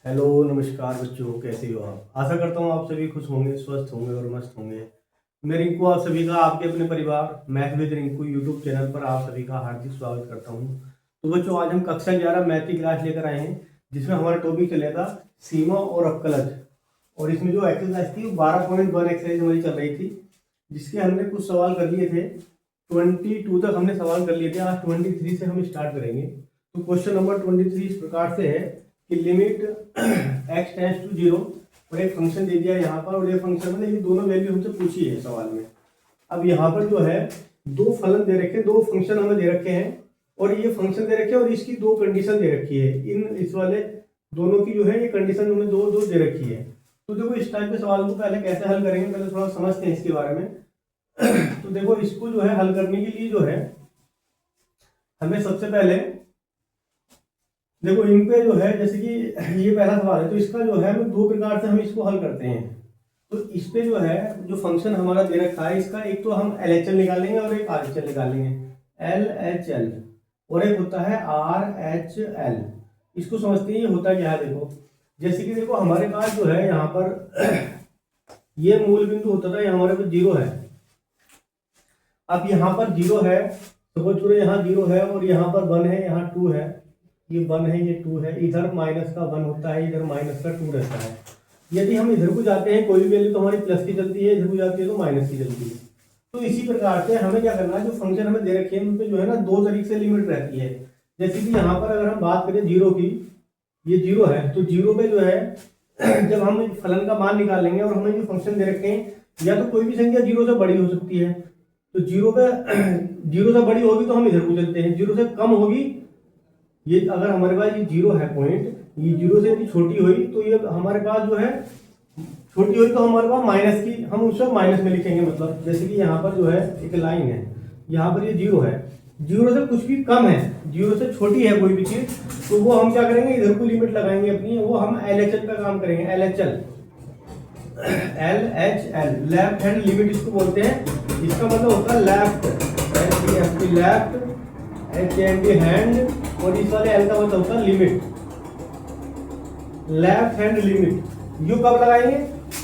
Hello नमस्कार बच्चों, कैसे हो आप। आशा करता हूँ आप सभी खुश होंगे, स्वस्थ होंगे और मस्त होंगे। मैं रिंकू आप सभी का आपके अपने परिवार math with Rinku YouTube channel पर आप सभी का हार्दिक स्वागत करता हूँ। तो बच्चों, आज हम कक्षा 11 मैथ की क्लास लेकर आए हैं, जिसमें हमारा टॉपिक चलेगा सीमा और अवकलज। और इसमें जो एक्सरसाइज थी वो 12.1 एक्सरसाइज हमारी चल रही थी, जिसके हमने कुछ सवाल कर लिए थे। 22 तक हमने सवाल कर लिए थे। आज 23 से हम स्टार्ट करेंगे। तो क्वेश्चन नंबर 23 इस प्रकार से है कि लिमिट x टेंड्स टू 0 और एक फंक्शन दे दिया यहाँ पर, और ये फंक्शन में ये दोनों वैल्यू हमसे पूछी है सवाल में। अब यहाँ पर जो है दो फलन दे रखे, दो फंक्शन हमें दे रखे हैं, और ये फंक्शन दे रखे हैं और इसकी दो कंडीशन दे रखी है। इस वाले दोनों की जो है ये कंडीशन हमें दो दो दे रखी है। तो देखो, इस टाइप के सवाल को पहले कैसे हल करेंगे, पहले थोड़ा समझते हैं इसके बारे में। तो देखो, इसको जो है हल करने के लिए जो है हमें सबसे पहले देखो इन पे जो है, जैसे कि ये पहला सवाल है, तो इसका जो है हम दो प्रकार से हम इसको हल करते हैं। तो इस पे जो है जो फंक्शन हमारा दे रखा है, इसका एक तो हम LHL निकालेंगे और एक RHL निकालेंगे। LHL और एक होता है RHL। इसको समझते हैं ये होता क्या है। देखो, जैसे कि देखो हमारे पास जो है यहाँ पर ये मूल बिंदु होता था, ये हमारे पास 0 है। अब यहाँ पर 0 है, सपोज करो यहाँ 0 है और यहाँ पर 1 है, यहाँ 2 है, ये 1 है, ये 2 है। इधर माइनस का 1 होता है, इधर माइनस का 2 रहता है। यदि हम इधर को जाते हैं, कोई भी वैल्यू तो हमारी प्लस की चलती है, इधर को जाती है तो माइनस की चलती है। तो इसी प्रकार से हमें क्या करना है, जो फंक्शन हमें दे रखे हैं उन पे जो है ना दो तरीके से लिमिट रहती है। जैसे कि यहाँ पर अगर हम बात करें 0 की, ये 0 है, तो 0 पे जो है जब हम फलन का मान निकालेंगे और हमें जो फंक्शन दे रखे हैं, या तो कोई भी संख्या 0 से बड़ी हो सकती है, तो 0 पे 0 से बड़ी होगी तो हम इधर को चलते हैं, 0 से कम होगी, ये अगर हमारे पास ये 0 है पॉइंट, ये 0 से यदि छोटी हुई तो ये हमारे पास जो है छोटी हुई तो हमारे पास माइनस की, हम उसको माइनस में लिखेंगे। मतलब जैसे कि यहाँ पर जो है एक लाइन है, यहाँ पर ये 0 है, 0 से कुछ भी कम है, 0 से छोटी है कोई भी चीज, तो वो हम क्या करेंगे, इधर को लिमिट लगाएंगे अपनी, वो हम LHL का काम करेंगे। LHL लेफ्ट हैंड लिमिट इसको बोलते हैं। इसका मतलब होता है लेफ्ट, लेफ्ट हैंड, और इस वाले L का मतलब होता है limit, left hand limit. You कब लगाएंगे,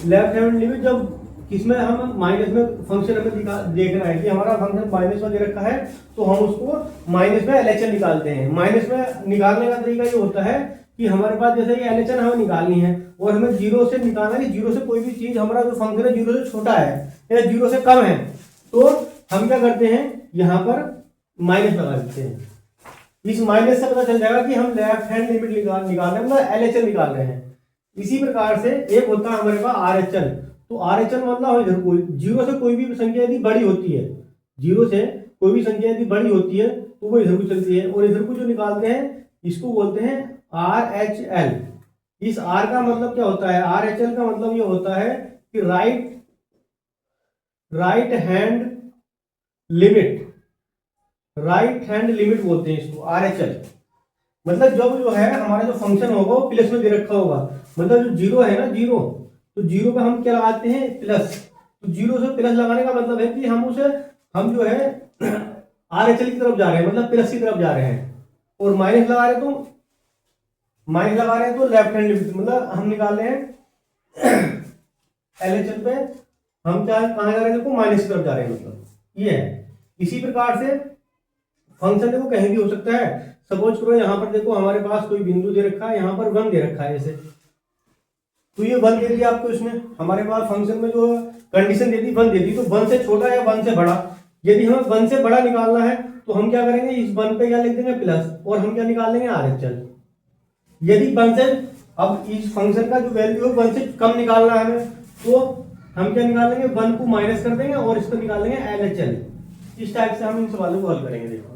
लेफ्ट हैंड लिमिट जब किसमें हम माइनस में फंक्शन हमें देखना है कि हमारा फंक्शन माइनस में दे रखा है, तो हम उसको माइनस में LHL निकालते हैं। माइनस में निकालने का तरीका ये होता है कि हमारे पास जैसे ये LHL हमें निकालनी है और हमें 0 से निकालना है कि 0 से कोई भी चीज, हमारा जो फंक्शन है 0 से छोटा है या 0 से कम है, तो हम क्या करते हैं, यहाँ पर माइनस लगा देते हैं। इस माइनस से पता चल जाएगा कि हम लेफ्ट हैंड लिमिट निकाल रहे हैं, मतलब LHL निकाल रहे हैं। इसी प्रकार से एक होता है हमारे पास RHL। तो RHL मतलब इधर कोई 0 से कोई भी संख्या यदि बड़ी होती है, 0 से कोई भी संख्या यदि बड़ी होती है तो वो इधर को चलती है, और इधर को जो निकालते हैं इसको बोलते हैं RHL। इस R का मतलब क्या होता है, RHL का मतलब ये होता है कि right hand limit, right hand limit बोलते हैं इसको RHL। मतलब जब जो है हमारा जो फंक्शन होगा वो प्लस में दे रखा होगा, मतलब जो 0 है ना 0, तो 0 पे हम क्या लगाते हैं, प्लस। तो 0 से प्लस लगाने का मतलब है कि हम जो है RHL की तरफ जा रहे हैं, मतलब प्लस की तरफ जा रहे हैं। और माइनस लगा रहे तो लेफ्ट हैंड लिमिट, मतलब हम निकाल रहे हैं LHL पे, हम कहाँ जा रहे हैं, देखो माइनस की तरफ जा रहे हैं, मतलब ये है। इसी प्रकार से फंक्शन देखो कहीं भी हो सकता है। सपोज करो यहाँ पर देखो हमारे पास कोई बिंदु दे रखा है, यहाँ पर 1 दे रखा है जैसे, तो ये 1 दे दिया आपको इसमें। हमारे पास फंक्शन में जो कंडीशन दे दी 1 दे दी, तो 1 से छोटा या 1 से बड़ा। यदि हमें 1 से बड़ा निकालना है तो हम क्या करेंगे, इस 1 पे क्या लिख देंगे, प्लस, और हम क्या निकाल लेंगे, RHL। यदि 1 से, अब इस फंक्शन का जो वैल्यू है 1 से कम निकालना है हमें, तो हम क्या निकाल लेंगे, 1 को माइनस कर देंगे और इसको निकाल लेंगे LHL। इस टाइप से हम इन सवालों को हल करेंगे। देखो,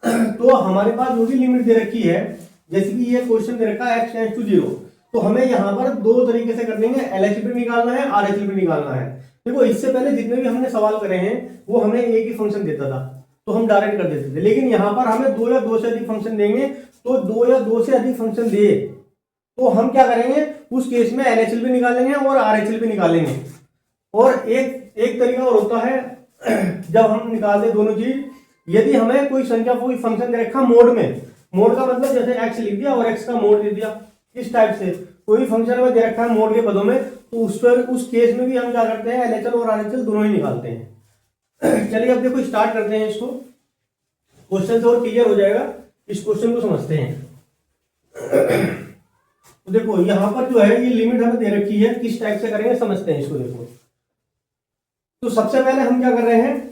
तो हमारे पास जो भी लिमिट दे रखी है, जैसे कि ये क्वेश्चन दे रखा है x टेंड्स टू 0, तो हमें यहाँ पर दो तरीके से कर देंगे, LHL भी निकालना है, RHL भी निकालना है। देखो, इससे पहले जितने भी हमने सवाल करे हैं वो हमें एक ही फंक्शन देता था, तो हम डायरेक्ट कर देते थे। लेकिन यहाँ पर हमें 2 या 2 से अधिक फंक्शन देंगे, तो 2 या 2 से अधिक फंक्शन दे तो हम क्या करेंगे, उस केस में LHL भी निकालेंगे और RHL भी निकालेंगे। और एक तरीका और होता है जब हम निकालते दोनों चीज, यदि हमें कोई संख्या कोई फंक्शन दे रखा मोड में, मोड का मतलब जैसे x लिख दिया और x का मोड दे दिया, इस टाइप से कोई फंक्शन में दे रखा है मोड के पदों में, तो उस पर उस केस में भी हम क्या करते हैं, एलएचएल और आरएचएल दोनों ही निकालते हैं। चलिए अब देखो स्टार्ट करते हैं इसको, क्वेश्चन से और क्लियर हो जाएगा। इस क्वेश्चन को समझते हैं। तो देखो यहाँ पर जो है ये लिमिट हमें दे रखी है, किस टाइप से करेंगे समझते हैं इसको। देखो तो सबसे पहले हम क्या कर रहे हैं,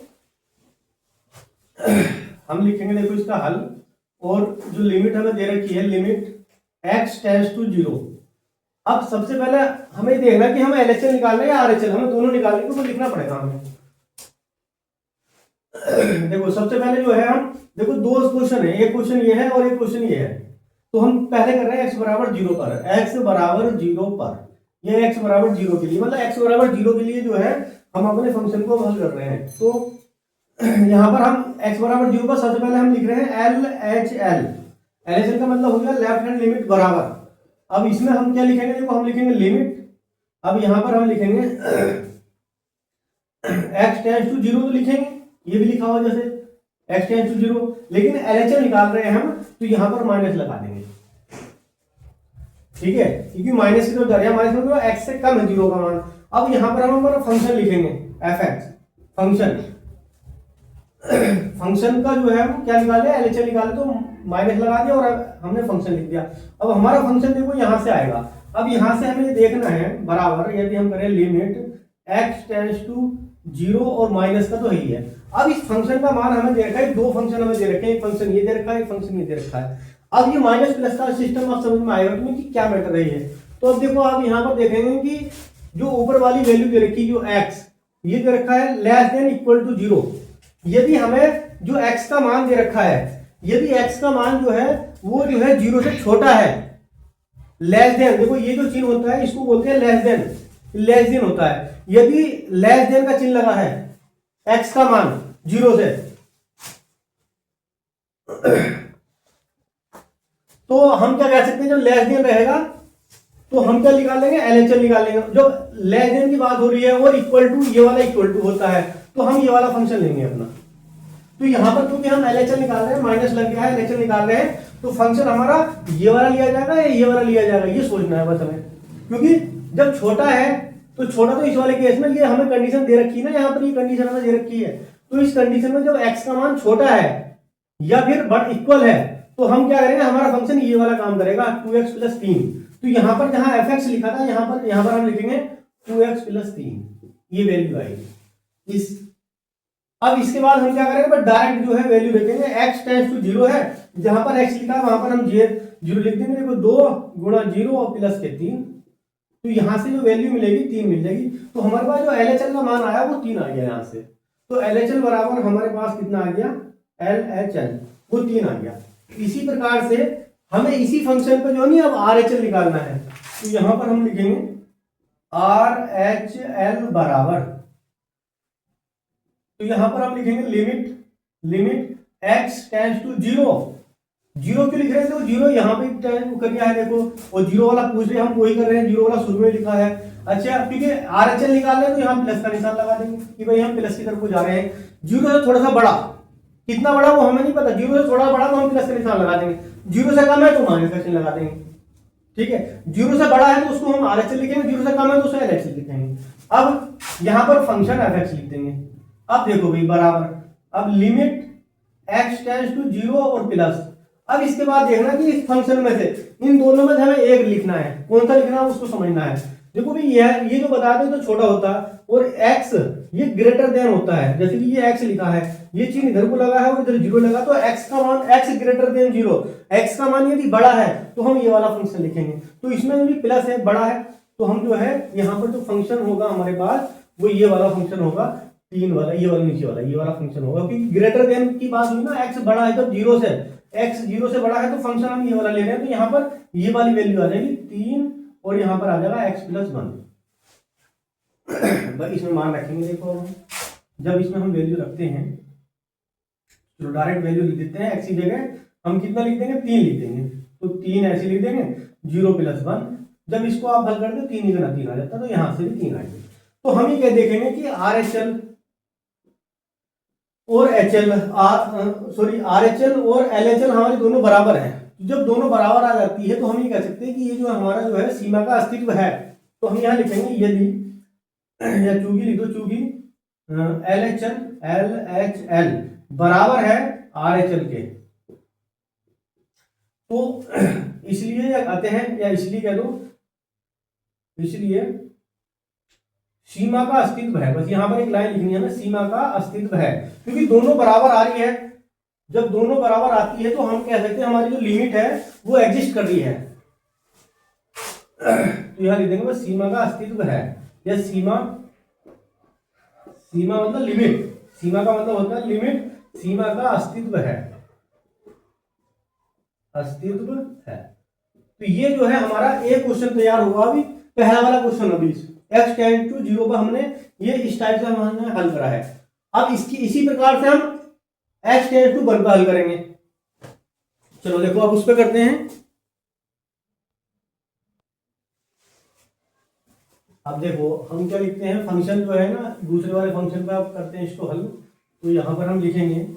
हम लिखेंगे देखो इसका हल, और जो लिमिट हमें दे रखी है लिमिट x टेंड्स टू 0। अब सबसे पहले हमें देखना कि हमें एलएचएल निकालना है या आरएचएल, हमें दोनों निकालने को तो लिखना पड़ेगा हमें। देखो सबसे पहले जो है हम देखो दो क्वेश्चन है, एक क्वेश्चन ये है और एक क्वेश्चन ये है। तो हम पहले कर रहे हैं x बराबर 0 पर, x बराबर 0 पर, ये x बराबर 0 के लिए, मतलब x बराबर 0 के लिए जो है हम अपने फंक्शन को हल कर रहे हैं। तो यहाँ पर हम x बराबर 0 पर सबसे पहले हम लिख रहे हैं एल एच एल, एल का मतलब हो गया लेफ्ट हैंड लिमिट बराबर। अब इसमें हम क्या लिखेंगे, देखो हम लिखेंगे लिमिट, अब यहाँ पर हम लिखेंगे x टेंड्स टू 0 तो लिखेंगे, ये भी लिखा हुआ जैसे x टेंड्स टू 0, लेकिन एलएचएल निकाल रहे हैं हम तो यहाँ पर माइनस लगा देंगे, ठीक है, क्योंकि माइनस की तरफ जा रहे हैं, माइनस में x से कम है 0 का मान। अब यहाँ पर हम हमारा फंक्शन लिखेंगे fx, फंक्शन का जो है हम क्या निकाले, एलएचएल निकाले, तो माइनस लगा दिया और हमने फंक्शन लिख दिया। अब हमारा फंक्शन देखो यहाँ से आएगा। अब यहाँ से हमें देखना है बराबर, यदि हम करें लिमिट x टेंड्स टू 0 और माइनस का तो यही है। अब इस फंक्शन का मान हमें दे रखा है, दो फंक्शन हमें दे रखे हैं, एक फंक्शन ये दे रखा है, एक फंक्शन ये दे रखा है। अब ये माइनस प्लस का सिस्टम आप समझ में आएगा तुम्हें कि क्या मैटर रही है। तो अब देखो आप यहाँ पर देखेंगे कि जो ऊपर वाली वैल्यू दे रखी जो x ये दे रखा है लेस देन इक्वल टू 0। यदि हमें जो x का मान दे रखा है, यदि x का मान जो है वो जो है 0 से छोटा है, लेस देन, देखो ये जो चिन्ह होता है इसको बोलते हैं लेस देन, लेस देन होता है। यदि लेस देन का चिन्ह लगा है x का मान 0 से, तो हम क्या कह सकते हैं, जब लेस देन रहेगा तो हम क्या निकालेंगे, एलएचएल निकालेंगे। जब लेस देन की बात हो रही है और इक्वल टू, ये वाला इक्वल टू होता है, तो हम ये वाला फंक्शन लेंगे अपना। तो यहां पर क्योंकि हम एलएचएल निकाल रहे हैं, माइनस लग गया है, एलएचएल निकाल रहे हैं, तो फंक्शन हमारा ये वाला लिया जाएगा या ये वाला लिया जाएगा, ये सोचना है बस हमें। क्योंकि जब छोटा है तो छोटा, तो इस वाले केस में ये हमें कंडीशन दे रखी है ना, यहाँ पर ये कंडीशन हमें दे रखी है। तो इस कंडीशन में जब x का मान छोटा है या फिर बट इक्वल है, तो हम क्या करेंगे, हमारा फंक्शन ये वाला काम करेगा 2x प्लस 3। तो यहाँ पर जहाँ fx लिखा था, यहाँ पर हम लिखेंगे 2x प्लस 3, ये वैल्यू आएगी इस। अब इसके बाद हम क्या करेंगे, बट डायरेक्ट जो है वैल्यू लिखेंगे, x टेंड्स टू 0 है, जहां पर x लिखा है वहां पर हम 0 लिख देंगे। देखो 2 गुणा 0 और प्लस के 3, तो यहां से जो वैल्यू मिलेगी 3 मिल जाएगी। तो हमारे पास जो एलएचएल का मान आया वो 3 आ गया यहाँ से। तो एलएचएल बराबर हमारे पास कितना आ गया, एलएचएल वो 3 आ गया। इसी प्रकार से हमें इसी फंक्शन पे जो नहीं अब आरएचएल निकालना है, तो यहां पर हम लिखेंगे आरएचएल बराबर, तो यहां पर हम लिखेंगे लिमिट x टेंड्स टू 0 क्यों लिख रहे हैं, तो 0 यहाँ पे कर दिया है देखो, और 0 वाला पूछ रहे हम वही कर रहे हैं, 0 वाला शुरू में लिखा है। अच्छा, क्योंकि आरएचएल निकाल रहे हैं तो यहाँ प्लस का निशान लगा देंगे कि भाई हम प्लस की तरफ को जा रहे हैं। 0 से थोड़ा सा बड़ा, कितना बड़ा वो हमें नहीं पता, 0 से थोड़ा बड़ा तो हम प्लस का निशान लगा देंगे, 0 से कम है तो माइनस का चिन्ह लगा देंगे, ठीक है। 0 से बड़ा है तो उसको हम आरएचएल लिखेंगे, 0 से कम है तो उसे एलएचएल लिखेंगे। अब यहाँ पर फंक्शन एफएक्स लिख देंगे। अब देखो भाई बराबर, अब लिमिट x टेंड्स टू 0 और प्लस। अब इसके बाद देखना कि इस फंक्शन में से इन दोनों में से हमें एक लिखना है, कौन सा लिखना है उसको समझना है। देखो भाई ये जो बता दें तो छोटा होता है और x ये ग्रेटर देन होता है, जैसे कि ये x लिखा है, ये चिन्ह इधर को लगा है और इधर 0 लगा, तो x का मान x ग्रेटर देन 0, x का मान यदि बड़ा है तो हम ये वाला फंक्शन लिखेंगे। तो इसमें यदि प्लस है, बड़ा है, तो हम जो है यहाँ पर जो फंक्शन होगा हमारे पास वो ये वाला फंक्शन होगा, 3 वाला, ये वाला नीचे वाला, ये वाला फंक्शन होगा। क्योंकि ग्रेटर देन की बात हुई ना, x बड़ा है तो 0 से, x 0 से बड़ा है तो फंक्शन हम ये वाला ले रहे हैं, तो यहाँ पर ये वाली वैल्यू आ जाएगी 3 और यहाँ पर आ जाएगा x प्लस 1। भाई इसमें मान रखेंगे, देखो जब इसमें हम वैल्यू रखते हैं, चलो डायरेक्ट वैल्यू लिख देते हैं, x की जगह हम कितना लिख देंगे, 3 लिख देंगे, तो 3 ऐसे लिख देंगे, 0 प्लस 1। जब इसको आप हल कर दो 3 ही गुना 3 आ जाता है, तो यहाँ से भी 3 आएंगे। तो हम ये क्या देखेंगे कि आरएचएल और एचएल, आरएचएल और एलएचएल हमारे दोनों बराबर हैं। जब दोनों बराबर आ जाती है तो हम ये कह सकते हैं कि ये जो हमारा जो है सीमा का अस्तित्व है। तो हम यहाँ लिखेंगे यदि, या चूंकि लिख दो, चूंकि LHL बराबर है RHL के, तो इसलिए आते हैं, या इसलिए कह दो, इसलिए सीमा का अस्तित्व है। बस यहां पर एक लाइन लिखनी है ना, सीमा का अस्तित्व है, क्योंकि दोनों बराबर आ रही है। जब दोनों बराबर आती है तो हम कह सकते हैं हमारी जो लिमिट है वो एग्जिस्ट कर रही है। तो यहां लिख देंगे बस सीमा का अस्तित्व है, या सीमा, सीमा मतलब लिमिट, सीमा का मतलब होता है लिमिट, सीमा का अस्तित्व है, अस्तित्व है। तो ये जो है हमारा एक क्वेश्चन तैयार हुआ अभी, पहला वाला क्वेश्चन अभी x टेंड टू 0 पर हमने ये इस टाइप से हमने हल करा है। अब इसकी इसी प्रकार से हम x टेंड टू 1 पर हल करेंगे। चलो देखो अब उस पर करते हैं। अब देखो हम क्या लिखते हैं, फंक्शन जो है ना दूसरे वाले फंक्शन पर आप करते हैं इसको हल। तो यहां पर हम लिखेंगे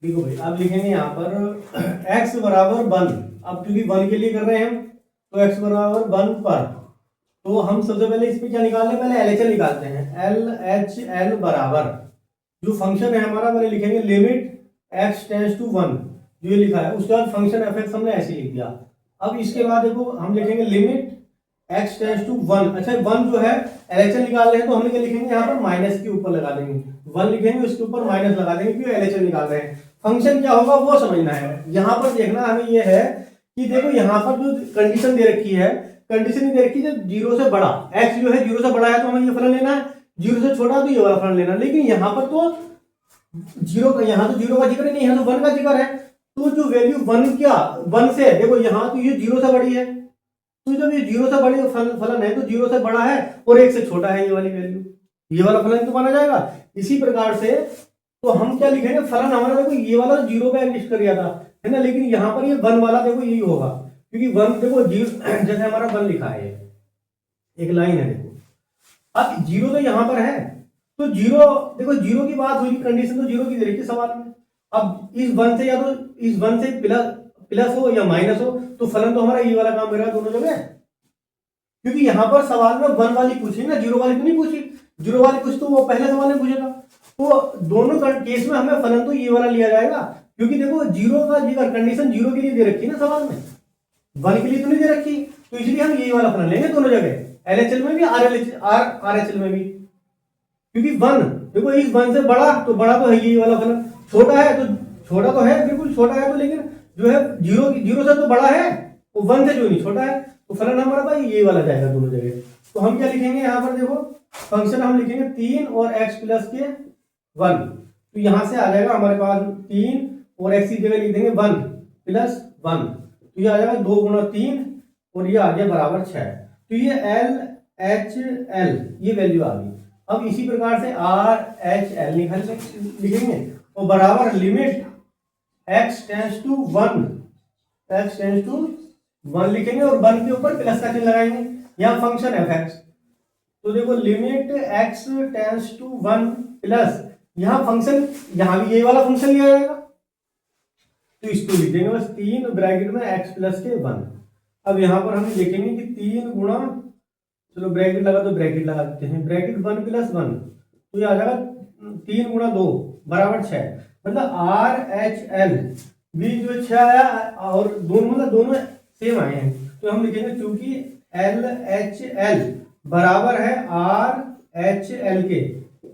देखो भाई, अब लिखेंगे यहाँ पर x बराबर 1। अब क्योंकि 1 के लिए कर रहे हैं हम, तो x बराबर 1 पर, तो हम सबसे पहले इस पे क्या निकाल रहे हैं, पहले LHL निकालते हैं। LHL बराबर जो फंक्शन है हमारा, पहले लिखेंगे लिमिट x टेंड्स टू 1, जो ये लिखा है। उसके बाद फंक्शन f(x) हमने ऐसे लिख दिया। अब इसके बाद देखो हम लिखेंगे लिमिट x टेंड्स टू 1। अच्छा 1 जो है LHL निकाल रहे हैं, तो हम क्या लिखेंगे यहाँ पर माइनस के ऊपर लगा देंगे, 1 लिखेंगे उसके ऊपर माइनस लगा देंगे, क्योंकि LHL निकाल रहे हैं। फंक्शन क्या होगा वो समझना है। यहाँ पर देखना हमें ये है कि देखो यहाँ पर जो कंडीशन दे रखी है, कंडीशन दे रखी है 0 से बड़ा, x जो है 0 से बड़ा है तो हमें ये फलन लेना है, 0 से छोटा तो ये वाला फलन लेना है। लेकिन यहाँ पर तो 0 का, यहाँ तो 0 का जिक्र नहीं है, तो 1 का जिक्र है। तो जो वैल्यू 1 क्या 1 से, देखो यहाँ तो ये 0 से बड़ी है, तो जब ये 0 से बड़ी फलन है तो 0 से बड़ा है और 1 से छोटा है ये वाली वैल्यू, ये वाला फलन तो माना जाएगा। इसी प्रकार से तो हम क्या लिखेंगे, फलन हमारा देखो ये वाला 0 पे एग्जिस्ट कर गया था, है ना, लेकिन यहाँ पर ये 1 वाला देखो यही होगा, क्योंकि 1 देखो 0 जैसे हमारा 1 लिखा है, एक लाइन है देखो। अब 0 तो यहाँ पर है, तो 0 देखो 0 की बात हुई, कंडीशन तो 0 की दे रही थी सवाल में। अब इस 1 से, या तो इस 1 से प्लस हो या माइनस हो, तो फलन तो हमारा ये वाला काम करेगा दोनों जगह, क्योंकि यहाँ पर सवाल में 1 वाली पूछी ना, 0 वाली तो नहीं पूछी। 0 वाली कुछ तो वो पहले सवाल में पूछेगा, तो दोनों केस में हमें फलन तो ये वाला लिया जाएगा, क्योंकि देखो 0 का जिक्र कंडीशन 0 के लिए दे रखी है ना सवाल में, 1 के लिए तो नहीं दे रखी, तो इसलिए हम ये वाला फलन लेंगे दोनों जगह, LHL में भी RHL में भी। क्योंकि 1 देखो इस 1 से बड़ा, तो बड़ा तो है ये वाला फलन, छोटा है तो छोटा तो है, बिल्कुल छोटा है, तो लेकिन जो है 0 से तो बड़ा है, वो 1 से जो नहीं छोटा है, तो फलन हमारा भाई ये वाला जाएगा दोनों जगह। तो हम क्या लिखेंगे यहाँ पर देखो, फंक्शन हम लिखेंगे 3 और x प्लस के 1, तो यहां से आ जाएगा हमारे पास 3 और x की जगह लिख देंगे 1 प्लस 1, तो ये आ जाएगा 2 गुणा 3 और ये आ गया बराबर 6। तो ये LHL ये वैल्यू आ गई। अब इसी प्रकार से RHL लिखेंगे और बराबर limit x tends to 1, x tends to 1 लिखेंगे और 1 के ऊपर प्लस का चिन्ह लगाएंगे, यहाँ फंक्शन f(x). तो देखो limit x tends to 1 plus, यहाँ फंक्शन, यहाँ भी ये वाला फंक्शन लिया जाएगा, तो इसको लिख देंगे बस 3 ब्रैकेट में x प्लस के 1। अब यहाँ पर हम लिखेंगे कि 3 गुणा, चलो ब्रैकेट लगा तो ब्रैकेट लगा देते हैं, ब्रैकेट 1 प्लस 1, तो ये आ जाएगा 3 गुणा 2 बराबर 6। मतलब RHL भी जो 6 आया और दोनों मतलब दोनों सेम आए हैं, तो हम लिखेंगे क्योंकि LHL बराबर है RHL के,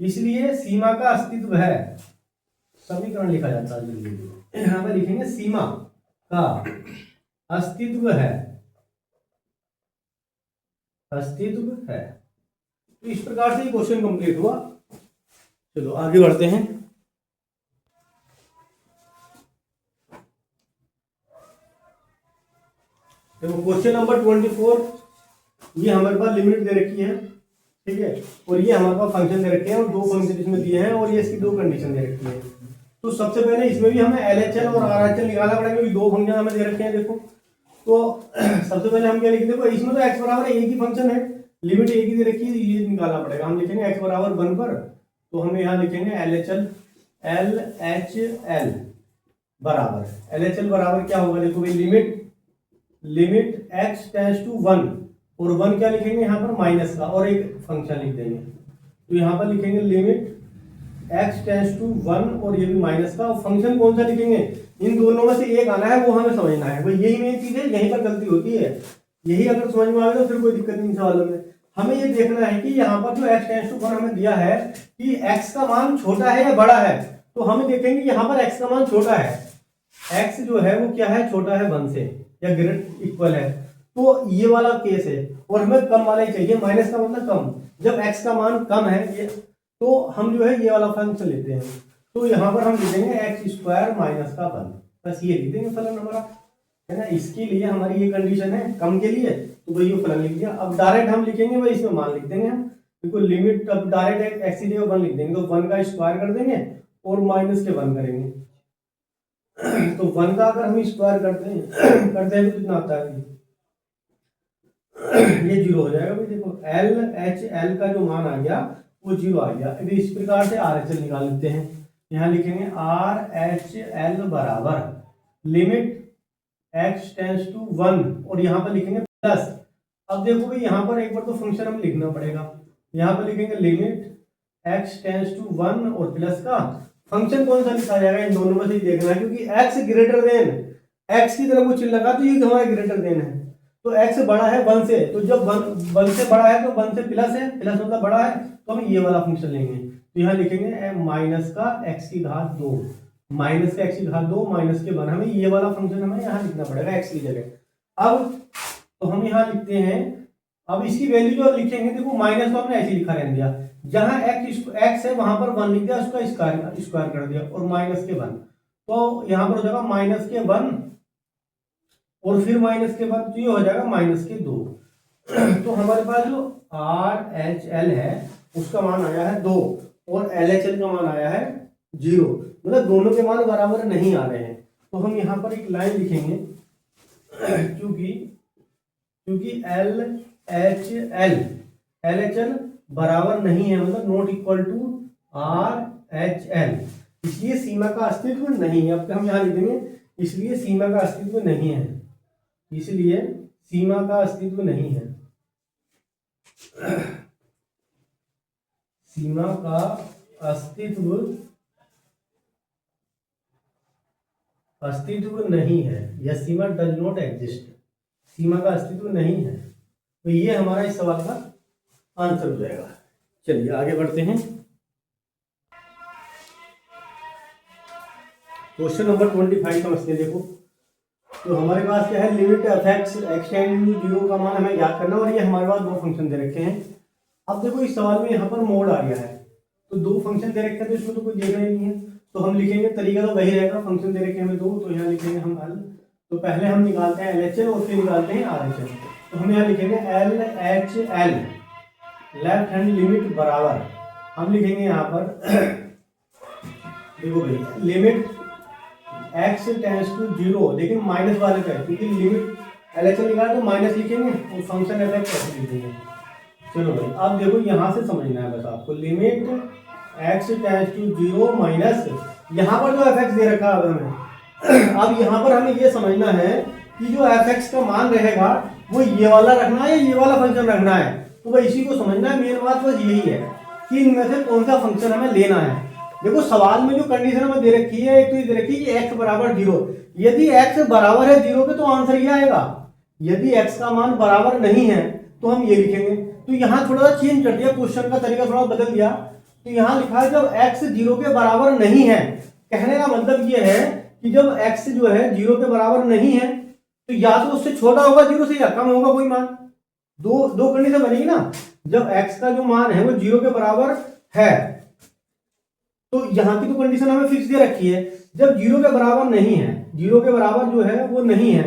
इसलिए सीमा का अस्तित्व है। समीकरण लिखा जाता है जल्दी, यहाँ पर लिखेंगे सीमा का अस्तित्व है, अस्तित्व है। तो इस प्रकार से ये क्वेश्चन कंप्लीट हुआ। चलो आगे बढ़ते हैं। देखो क्वेश्चन नंबर 24, ये हमारे पास लिमिट दे रखी है, ठीक है, और ये हमारे पास फंक्शन दे रखे हैं और 2 फंक्शन इसमें दिए हैं और ये इसकी 2 कंडीशन दे रखी है। तो सबसे पहले इसमें भी हमें LHL और RHL निकालना पड़ेगा, क्योंकि 2 फंक्शन हमें दे रखे हैं। देखो तो सबसे पहले हम क्या लिखेंगे, देखो इसमें तो x बराबर एक ही फंक्शन है, लिमिट एक ही दे रखी है, ये निकालना पड़ेगा। हम लिखेंगे x बराबर 1 पर, तो हम यहाँ लिखेंगे LHL बराबर LHL बराबर क्या होगा, देखो भाई लिमिट x टेंड्स टू 1, और 1 क्या लिखेंगे यहाँ पर माइनस का, और एक फंक्शन लिख देंगे। तो यहाँ पर लिखेंगे लिमिट x टेंड्स टू 1 और ये भी माइनस का, और फंक्शन कौन सा लिखेंगे, इन दोनों में से एक आना है, वो हमें समझना है। वो यही मेन चीज है, यहीं पर गलती होती है। यही अगर समझ में आ गया तो फिर कोई दिक्कत नहीं सवालों में। हमें ये देखना है कि यहाँ पर जो x टेंड्स टू 1 हमें दिया है कि x का मान छोटा है या बड़ा है, तो हम देखेंगे यहाँ पर x का मान छोटा है, x जो है वो क्या है, छोटा है 1 से या ग्रेटर इक्वल है, तो ये वाला केस है। और हमें कम वाला ही चाहिए, माइनस का मतलब कम। जब x का मान कम है ये, तो हम जो है ये वाला फंक्शन लेते हैं। तो यहाँ पर हम लिखेंगे x स्क्वायर माइनस का 1, बस ये लिख देंगे फलन हमारा, है ना। इसके लिए हमारी ये कंडीशन है कम के लिए, तो वही फलन लिख दिया। अब डायरेक्ट हम लिखेंगे वही, इसमें मान लिख देंगे हम, देखो लिमिट, अब डायरेक्ट x की जगह 1 लिख देंगे, तो 1 का स्क्वायर कर देंगे और माइनस के 1 करेंगे। तो 1 का अगर हम स्क्वायर करते हैं तो कितना आता है, ये 0 हो जाएगा भाई। देखो LHL का जो मान आ गया वो 0 आ गया। अभी इस प्रकार से RHL निकाल लेते हैं। यहाँ लिखेंगे RHL बराबर लिमिट x टेंड्स टू 1, और यहाँ पर लिखेंगे प्लस। अब देखो भाई यहाँ पर एक बार तो फंक्शन हमें लिखना पड़ेगा। यहाँ पर लिखेंगे लिमिट x टेंड्स टू 1 और प्लस का फंक्शन कौन सा लिखा जाएगा, इन दोनों में से देखना है, क्योंकि x ग्रेटर देन, x की तरफ कुछ लगा तो ये हमारा ग्रेटर देन है, तो x बड़ा है 1 से, तो जब 1 से बड़ा है तो 1 से प्लस है, प्लस मतलब बड़ा है, तो हम ये वाला फंक्शन लेंगे। तो यहाँ लिखेंगे माइनस का x की घात 2, माइनस का x की घात 2 माइनस के 1, हमें ये वाला फंक्शन हमें यहाँ लिखना पड़ेगा x की जगह। अब तो हम यहाँ लिखते हैं, अब इसकी वैल्यू जो लिखेंगे, देखो माइनस तो हमने ऐसे लिखा रहने दिया, जहां x है वहां पर 1 लिख दिया, उसका स्क्वायर कर दिया, और माइनस के 1, तो यहाँ पर हो जाएगा माइनस के 1 और फिर माइनस के 1, तो ये हो जाएगा माइनस के 2। तो हमारे पास जो RHL है उसका मान आया है 2 और LHL का मान आया है 0, मतलब दोनों के मान बराबर नहीं आ रहे हैं। तो हम यहाँ पर एक लाइन लिखेंगे, क्योंकि LHL बराबर नहीं है, मतलब नॉट इक्वल टू RHL, इसलिए सीमा का अस्तित्व नहीं है। अब हम यहाँ लिख देंगे इसलिए सीमा का अस्तित्व नहीं है, इसलिए सीमा का अस्तित्व नहीं है, सीमा का अस्तित्व नहीं है, या सीमा डज नॉट एग्जिस्ट, सीमा का अस्तित्व नहीं है। तो ये हमारा इस सवाल का आंसर हो जाएगा। चलिए आगे बढ़ते हैं। क्वेश्चन नंबर 25 समझते हैं। देखो तो हमारे पास क्या है, limit F X extend to 0 का मान हमें ज्ञात करना, और ये हमारे पास दो फंक्शन दे रखे हैं। अब देखो इस सवाल में यहाँ पर मोड आ गया है, तो दो फंक्शन दे रखे हैं, तो इसमें तो कोई देखना ही नहीं है, तो हम लिखेंगे तरीका तो वही रहेगा, फंक्शन दे रखे हमें दो, तो यहाँ लिखेंगे हम एल, तो पहले हम निकालते हैं LHL और फिर निकालते हैं RHL। तो हम यहाँ लिखेंगे LHL लेफ्ट हैंड लिमिट बराबर, हम लिखेंगे यहाँ पर देखो भाई लिमिट x टेंड्स टू 0, लेकिन माइनस वाले का है, क्योंकि लिमिट LHL निकाले तो माइनस लिखेंगे और फंक्शन एफ एक्स कैसे लिखेंगे। चलो भाई अब देखो यहाँ से समझना है बस आपको, limit x tends to 0 minus, यहाँ पर जो एफ एक्स दे रखा है हमें, अब यहाँ पर हमें ये समझना है कि जो एफ एक्स का मान रहेगा वो ये वाला रखना है या ये वाला फंक्शन रखना है, तो भाई इसी को समझना है। मेन बात बस यही है कि इनमें से कौन सा फंक्शन हमें लेना है। देखो सवाल में जो कंडीशन हमें दे रखी है, एक तो ये दे रखी है कि x बराबर 0, यदि x बराबर है 0 के तो आंसर ये आएगा, यदि x का मान बराबर नहीं है तो हम ये लिखेंगे। तो यहाँ थोड़ा सा चेंज कर दिया, क्वेश्चन का तरीका थोड़ा बदल दिया, तो यहाँ लिखा है जब x 0 के बराबर नहीं है, कहने का मतलब ये है कि जब x जो है 0 के बराबर नहीं है तो या तो उससे छोटा होगा 0 से या कम होगा कोई मान, दो कंडीशन बनेगी ना। जब x का जो मान है वो 0 के बराबर है, तो यहाँ की तो कंडीशन हमें फिक्स दे रखी है, जब 0 के बराबर नहीं है, 0 के बराबर जो है वो नहीं है,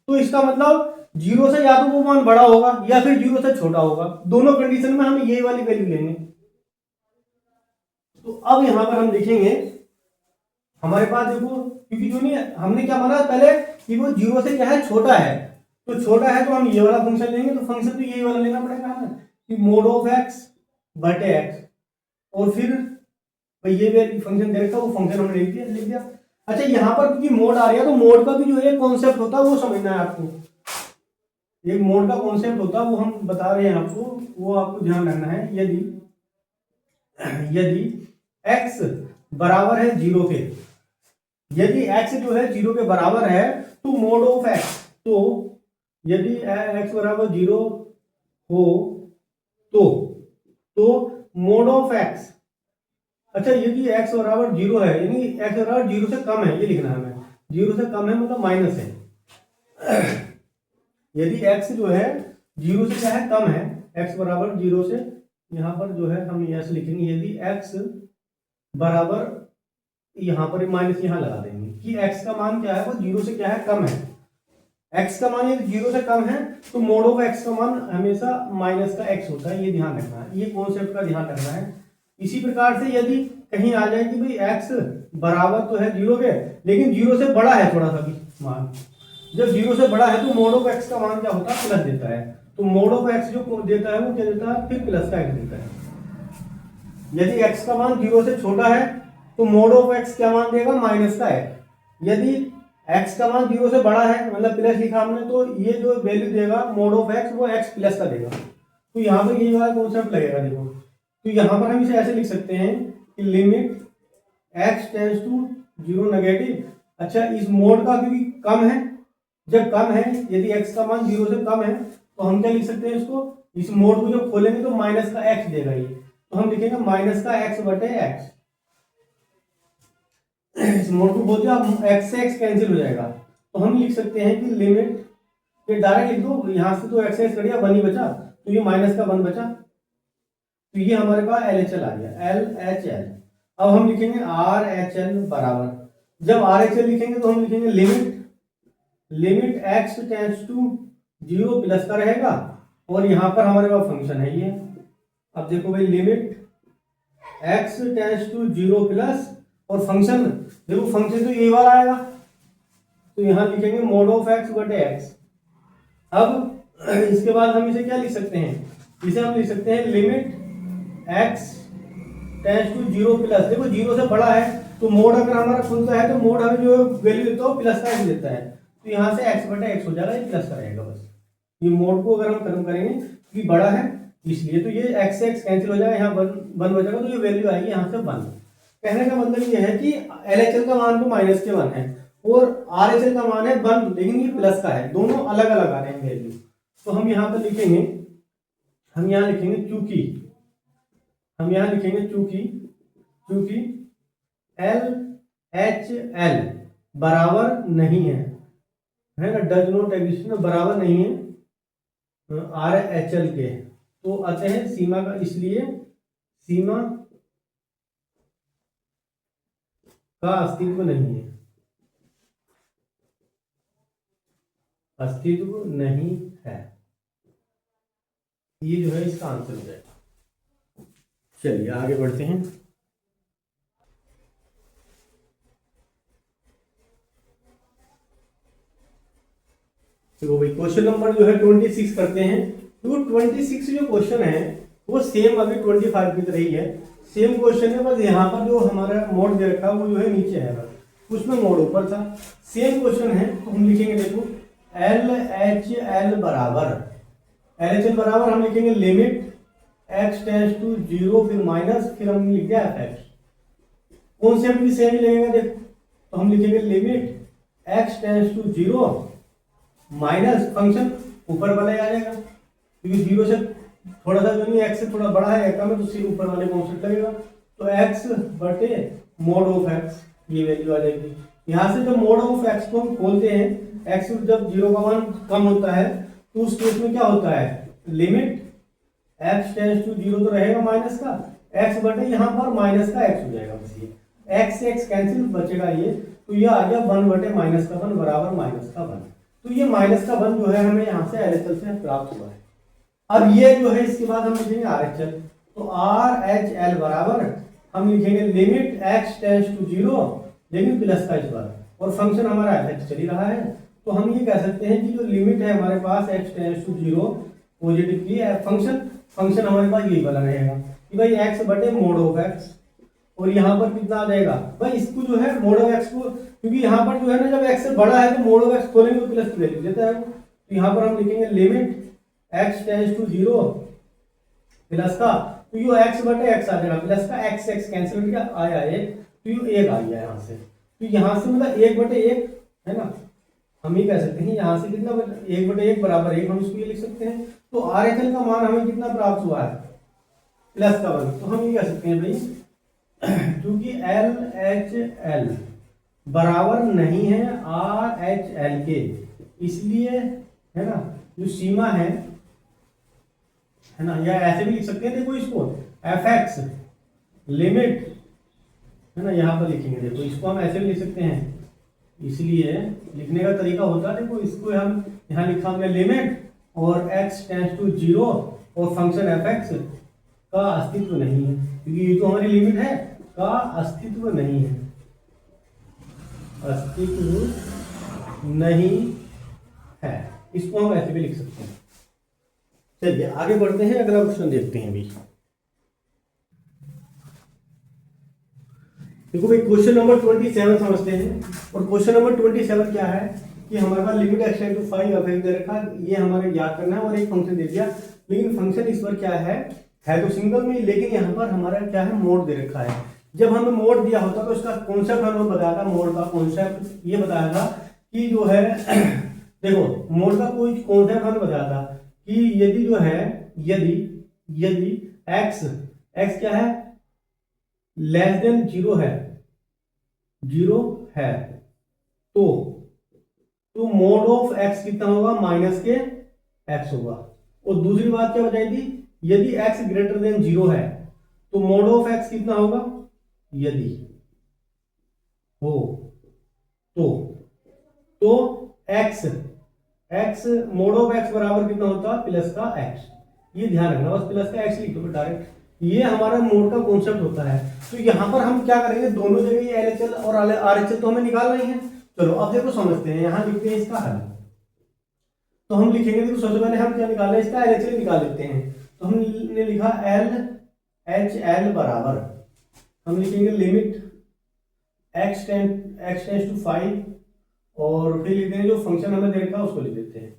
तो इसका मतलब 0 से या तो वो मान बड़ा होगा या फिर 0 से छोटा होगा, दोनों कंडीशन में हम ये वाली वैल्यू लेंगे। तो अब यहाँ पर हम लिखेंगे हमारे पास देखो, क्योंकि जो नहीं हमने क्या माना पहले कि वो 0 से क्या है छोटा है, तो छोटा है तो हम ये वाला फंक्शन लेंगे, तो फंक्शन तो यही वाला लेना पड़ेगा हमें, कि मोड ऑफ एक्स बटे एक्स, और फिर भाई ये भी फंक्शन दे रखा वो फंक्शन हमने लिख दिया। अच्छा यहाँ पर क्योंकि मोड आ रहा है तो मोड का भी जो है कॉन्सेप्ट होता है वो समझना है आपको। एक मोड का कॉन्सेप्ट होता है वो हम बता रहे हैं आपको, वो आपको ध्यान रखना है। यदि x बराबर है 0 के, यदि x जो है 0 के बराबर है तो मोड ऑफ x, तो यदि x बराबर 0 हो तो मोड ऑफ x, अच्छा यदि x बराबर 0 है यानी x बराबर 0 से कम है, ये लिखना है हमें, 0 से कम है मतलब माइनस है। यदि x जो है 0 से क्या है कम है, x बराबर 0 से, यहाँ पर जो है हम ऐसे लिखेंगे, यदि x बराबर, यहाँ पर माइनस यहाँ लगा देंगे कि x का मान क्या है वो 0 से क्या है कम है, x का मान यदि 0 से कम है तो मोड ऑफ x का मान हमेशा माइनस का x होता है, ये ध्यान रखना है, ये कॉन्सेप्ट का ध्यान रखना है। इसी प्रकार से यदि कहीं आ जाए कि भाई x बराबर तो है 0 के लेकिन 0 से बड़ा है थोड़ा सा भी मान, जब 0 से बड़ा है तो मोड ऑफ x का मान क्या होता है प्लस देता है, तो मोड ऑफ x जो देता है वो क्या देता है फिर प्लस का x देता है। यदि x का मान 0 से छोटा है तो मोड ऑफ x क्या मान देगा माइनस का x, यदि x का मान 0 से बड़ा है मतलब प्लस लिखा हमने तो ये जो वैल्यू देगा मोड ऑफ x वो x प्लस का देगा, तो यहाँ पर ये वाला कॉन्सेप्ट लगेगा। देखो तो यहाँ पर हम इसे ऐसे लिख सकते हैं कि limit x tends to 0 negative, अच्छा इस मोड का क्योंकि कम है, जब कम है यदि x का मान 0 से कम है तो हम क्या लिख सकते हैं इसको, इस मोड को जब खोलेंगे तो माइनस का x देगा ये, तो हम लिखेंगे माइनस का x बटे x। इस मोड को बोलते हैं आप x से x कैंसिल हो जाएगा, तो हम लिख सकते हैं कि लिमिट, ये डायरेक्ट लिख दो, यहाँ से तो x कट गया 1 ही बचा, तो ये माइनस का 1 बचा, तो ये हमारे पास LHL आ गया LHL। अब हम लिखेंगे RHL बराबर, जब RHL लिखेंगे तो हम लिखेंगे limit x tends to 0 plus का रहेगा, और यहाँ पर हमारे पास फंक्शन है ये। अब देखो भाई limit x tends to 0 plus, और फंक्शन देखो फंक्शन तो ये वाला आएगा, तो यहाँ लिखेंगे मोड ऑफ x बटे x। अब इसके बाद हम इसे क्या लिख सकते हैं, इसे हम लिख सकते हैं limit x tends to 0 plus, देखो 0 से बड़ा है तो मोड अगर हमारा खुलता है तो मोड हमें जो वैल्यू देता है प्लस का देता है, तो यहाँ से x बटे x हो जाएगा, ये प्लस का रहेगा बस। ये मोड को अगर हम खत्म करेंगे क्योंकि बड़ा है इसलिए, तो ये x से x कैंसिल हो जाएगा, यहाँ 1 बचेगा, तो ये वैल्यू आएगी यहाँ से 1। कहने का मतलब ये है कि LHL का मान तो माइनस के 1 है और RHL का मान है 1, लेकिन ये प्लस का है, दोनों अलग अलग आ रहे हैं वैल्यू। तो हम यहाँ पर लिखेंगे, हम यहाँ लिखेंगे चूंकि LHL बराबर नहीं है ना, डज नॉट एग्जिस्ट, बराबर नहीं है RHL के, तो अतः सीमा का, इसलिए सीमा का अस्तित्व नहीं है, अस्तित्व नहीं है, ये जो है इसका आंसर हो जाएगा। चलिए आगे बढ़ते हैं। तो भाई क्वेश्चन नंबर जो है 26 करते हैं। तो 26 जो क्वेश्चन है वो सेम अभी 25 की तरह ही है, सेम क्वेश्चन है, बस यहाँ पर जो हमारा मोड दे रखा है वो जो है नीचे है, बस उसमें मोड ऊपर था। सेम क्वेश्चन है तो हम लिखेंगे, देखो LHL बराबर हम लिखेंगे लिमिट x टेंड्स टू 0 फिर माइनस, फिर हम लिख दिया fx, कॉन्सेप्ट भी सेम ही लगेगा। देखो तो हम लिखेंगे limit x tends to 0 minus, function ऊपर वाला आ जाएगा क्योंकि 0 से थोड़ा सा जो नहीं x से थोड़ा बड़ा है या कम है तो सी ऊपर वाले कॉन्सेप्ट लगेगा, तो x बटे मोड ऑफ x, ये वैल्यू आ जाएगी। यहाँ से जब मोड ऑफ x को हम खोलते हैं, x जब 0 का मान कम होता है तो उस केस में क्या होता है, लिमिट x टेंड्स टू 0 तो रहेगा माइनस का x बटे यहाँ पर माइनस का x हो जाएगा, बस ये x से x कैंसिल बचेगा ये, तो ये आ गया 1 बटे माइनस का 1 बराबर माइनस का 1। तो ये माइनस का 1 जो है हमें यहाँ से LHL से प्राप्त हुआ है। अब ये जो है इसके बाद हम लिखेंगे RHL, तो RHL बराबर हम लिखेंगे लिमिट x टेंड्स टू 0 लेकिन प्लस का इस बार, और फंक्शन हमारा f चल ही रहा है, तो हम ये कह सकते हैं कि जो लिमिट है हमारे पास x टेंड्स टू 0 पॉजिटिव की है फंक्शन, फंक्शन हमारे पास यही वाला रहेगा कि भाई एक्स बटे मोड ऑफ एक्स, और यहाँ पर कितना आ जाएगा भाई इसको जो है मोड ऑफ एक्स को, क्योंकि यहाँ पर जो है ना जब एक्स से बड़ा है तो मोड ऑफ एक्स खोलेंगे तो प्लस की वैल्यू देता है वो। तो यहाँ पर हम लिखेंगे limit X tends to 0 plus का, तो यो एक्स बटे एक्स आ जाएगा प्लस का, एक्स एक्स कैंसिल किया आया एक, तो यो एक आ गया यहाँ से। तो यहाँ से मतलब एक बटे एक है ना, हम ये कह सकते हैं यहाँ से कितना एक बटे एक बराबर एक, हम इसको ये लिख सकते हैं। तो आर एच एल का मान हमें कितना प्राप्त हुआ है प्लस का 1, तो हम ये कह सकते हैं भाई क्योंकि एल एच एल बराबर नहीं है आर एच एल के, इसलिए है ना जो सीमा है ना, या ऐसे भी लिख सकते हैं देखो इसको एफ एक्स लिमिट है ना, यहाँ पर लिखेंगे देखो इसको हम ऐसे भी लिख सकते हैं, इसलिए लिखने का तरीका होता है देखो इसको हम यहाँ लिखा हमने लिमिट और x टेंड्स टू 0 और फंक्शन एफ एक्स का अस्तित्व नहीं है, क्योंकि ये तो हमारी लिमिट है का अस्तित्व नहीं है, अस्तित्व नहीं है, इसको हम ऐसे भी लिख सकते हैं। चलिए आगे बढ़ते हैं, अगला क्वेश्चन देखते हैं अभी। देखो भाई क्वेश्चन नंबर 27 समझते हैं, और क्वेश्चन नंबर 27 क्या है कि हमारे पास limit x tend to 5 f x दे रखा, ये हमारे याद करना है, और एक फंक्शन दे दिया, लेकिन फंक्शन इस पर क्या है तो सिंगल में, लेकिन यहाँ पर हमारा क्या है मोड दे रखा है। जब हमें मोड दिया होता तो इसका कॉन्सेप्ट हमें बताया था, मोड का कॉन्सेप्ट ये बताया था कि जो है देखो मोड का कोई कॉन्सेप्ट हमें बताया था कि यदि जो है यदि यदि एक्स क्या है लेस देन 0 है, 0 है, तो मोड ऑफ एक्स कितना होगा माइनस के एक्स होगा। और दूसरी बात क्या बताई थी, यदि एक्स ग्रेटर देन 0 है तो मोड ऑफ एक्स कितना होगा, यदि हो तो एक्स मोड ऑफ एक्स बराबर कितना होता है प्लस का एक्स, ये ध्यान रखना, बस प्लस का एक्स लिख दो डायरेक्ट, ये हमारा मोड का कॉन्सेप्ट होता है। तो यहाँ पर हम क्या करेंगे, दोनों जगह ये एलएचएल और आरएचएल तो हमें निकालना ही है। चलो अब देखो समझते हैं, यहाँ लिखते हैं इसका हल, तो हम लिखेंगे देखो सबसे पहले हम क्या निकाल रहे हैं, इसका एलएचएल निकाल लेते हैं। तो हमने लिखा एल एच एल बराबर, हम लिखेंगे लिमिट एक्स टेंड्स टू 5, और फिर लिख देंगे जो फंक्शन हमें दे रखा है उसको लिख देते हैं।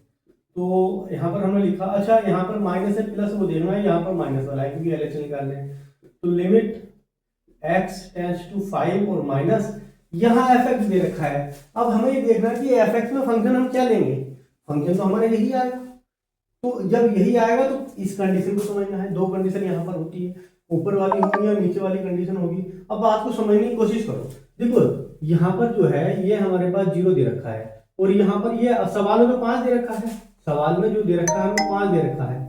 तो यहाँ पर हमने लिखा, अच्छा यहाँ पर माइनस है प्लस वो देखना है, यहाँ पर माइनस वाला है क्योंकि एलएचएल निकाल रहे हैं। तो लिमिट एक्स टेंड्स टू 5 और माइनस, यहाँ एफ एक्स दे रखा है। अब हमें ये देखना है कि एफ एक्स में फंक्शन हम क्या लेंगे, फंक्शन तो हमारा यही आएगा, तो जब यही आएगा तो इस कंडीशन को समझना है। दो कंडीशन यहाँ पर होती है, ऊपर वाली होगी और नीचे वाली कंडीशन होगी। अब बात को समझने की कोशिश करो, देखो यहाँ पर जो है ये हमारे पास 0 दे रखा है, और यहाँ पर ये सवाल में 5 दे रखा है, सवाल में जो दे रखा है हमें 5 दे रखा है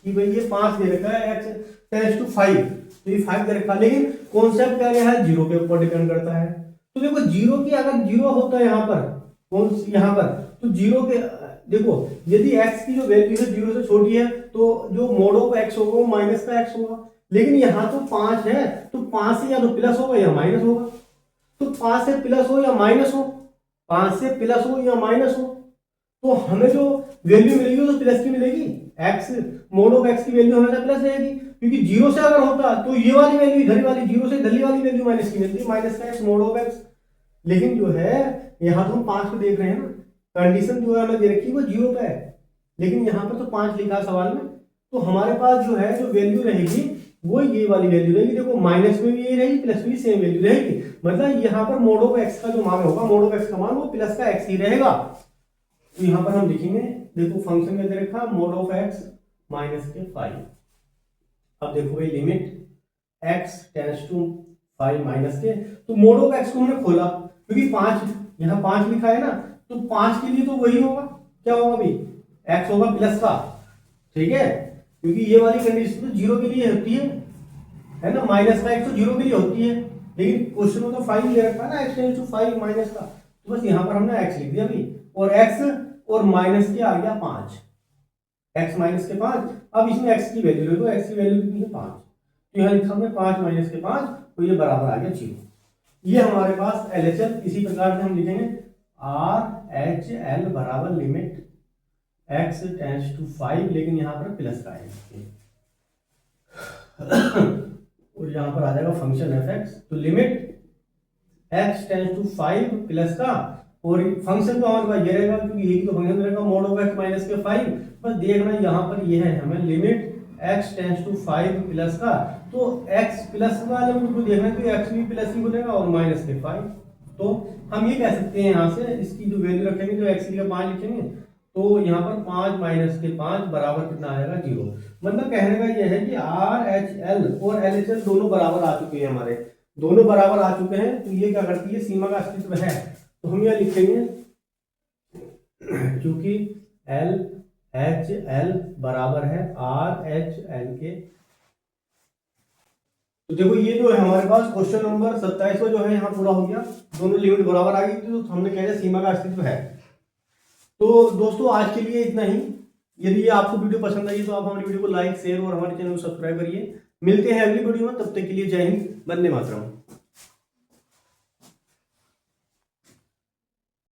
कि भाई ये 5 दे रखा है एक्स टेंड्स टू 5, तो ये 5 दे रखा है, लेकिन कॉन्सेप्ट क्या है 0 के ऊपर डिपेंड करता है। तो देखो 0 की अगर 0 होता है यहाँ पर तो 0 के देखो यदि x की जो वैल्यू है 0 से छोटी है तो जो मोड ऑफ x होगा वो माइनस का x होगा, लेकिन यहाँ तो 5 है तो 5 से या तो प्लस होगा या माइनस होगा। तो 5 से प्लस हो या माइनस हो, 5 से प्लस हो या माइनस हो, तो हमें जो वैल्यू मिलेगी वो तो प्लस की मिलेगी, x मोड ऑफ x की वैल्यू हमेशा प्लस रहेगी, क्योंकि 0 से अगर होता तो ये वाली वैल्यू इधर वाली 0 से इधर वाली वैल्यू माइनस की मिलती, माइनस का x मोड ऑफ x। लेकिन जो है यहाँ तो हम 5 को देख रहे हैं ना, कंडीशन जो है हमें दे रखी है वो 0 पे है, लेकिन यहाँ पर तो 5 लिखा है सवाल में, तो हमारे पास जो है जो वैल्यू रहेगी वो ये वाली वैल्यू रहेगी। देखो माइनस में भी यही रहेगी, प्लस में भी सेम वैल्यू रहेगी, मतलब यहाँ पर मोड ऑफ एक्स का जो मान होगा, मोड ऑफ एक्स का मान वो प्लस का एक्स ही रहेगा। तो यहाँ पर हम लिखेंगे देखो फंक्शन में दे रखा मोड ऑफ एक्स माइनस के 5। अब देखो भाई limit X tends to 5 minus के, तो मोड ऑफ एक्स को हमने खोला क्योंकि 5 यहाँ 5 लिखा है ना, तो 5 के लिए तो वही होगा, क्या होगा भाई x होगा प्लस का, ठीक है, क्योंकि ये वाली कंडीशन तो 0 के लिए होती है ना, माइनस का x तो 0 के लिए होती है, लेकिन क्वेश्चन में तो 5 ले रखा है ना x टेंड्स टू 5 माइनस का, तो बस यहाँ पर हमने x लिख दिया अभी, और x और माइनस के आ गया 5, x माइनस के 5। अब इसमें x की वैल्यू ले दो, x की वैल्यू कितनी है 5, तो यहाँ लिखा हमने 5 माइनस के 5, तो ये बराबर आ गया 0। ये हमारे पास एलएचएल, इसी प्रकार से हम लिखेंगे आर एच एल बराबर लिमिट एक्स टेंड्स टू 5, लेकिन यहाँ पर प्लस का है, और यहाँ पर आ जाएगा फंक्शन एफ एक्स। तो limit X tends to 5 plus का, और फंक्शन तो हमारे पास ये रहेगा क्योंकि यही तो फंक्शन रहेगा, मॉड ऑफ एक्स माइनस के 5। बस देखना यहाँ पर ये है हमें limit X tends to 5 plus का, तो एक्स प्लस वाले में को देखना कि एक्स भी प्लस ही बनेगा और माइनस के 5। तो हम ये कह सकते हैं यहाँ से इसकी जो वैल्यू रखेंगे, जो एक्स की जगह 5 लिखेंगे, तो यहाँ पर 5 माइनस के 5 बराबर कितना आएगा 0। मतलब कहने का यह है कि आर एच एल और एल एच एल दोनों बराबर आ चुके हैं, हमारे दोनों बराबर आ चुके हैं। तो ये क्या करती है, सीमा का अस्तित्व है। तो हम यह लिखेंगे क्योंकि एल एच एल बराबर है आर एच एल के। तो देखो ये जो है हमारे पास क्वेश्चन नंबर 27 जो है यहाँ पूरा हो गया, दोनों लिमिट बराबर आ गई थी, तो हमने कह दिया सीमा का अस्तित्व है। तो दोस्तों आज के लिए इतना ही। यदि ये आपको वीडियो पसंद आई तो आप हमारी वीडियो को लाइक शेयर और हमारे चैनल को सब्सक्राइब करिए। मिलते हैं अगली वीडियो में, तब तक के लिए जय हिंद, वंदे मातरम।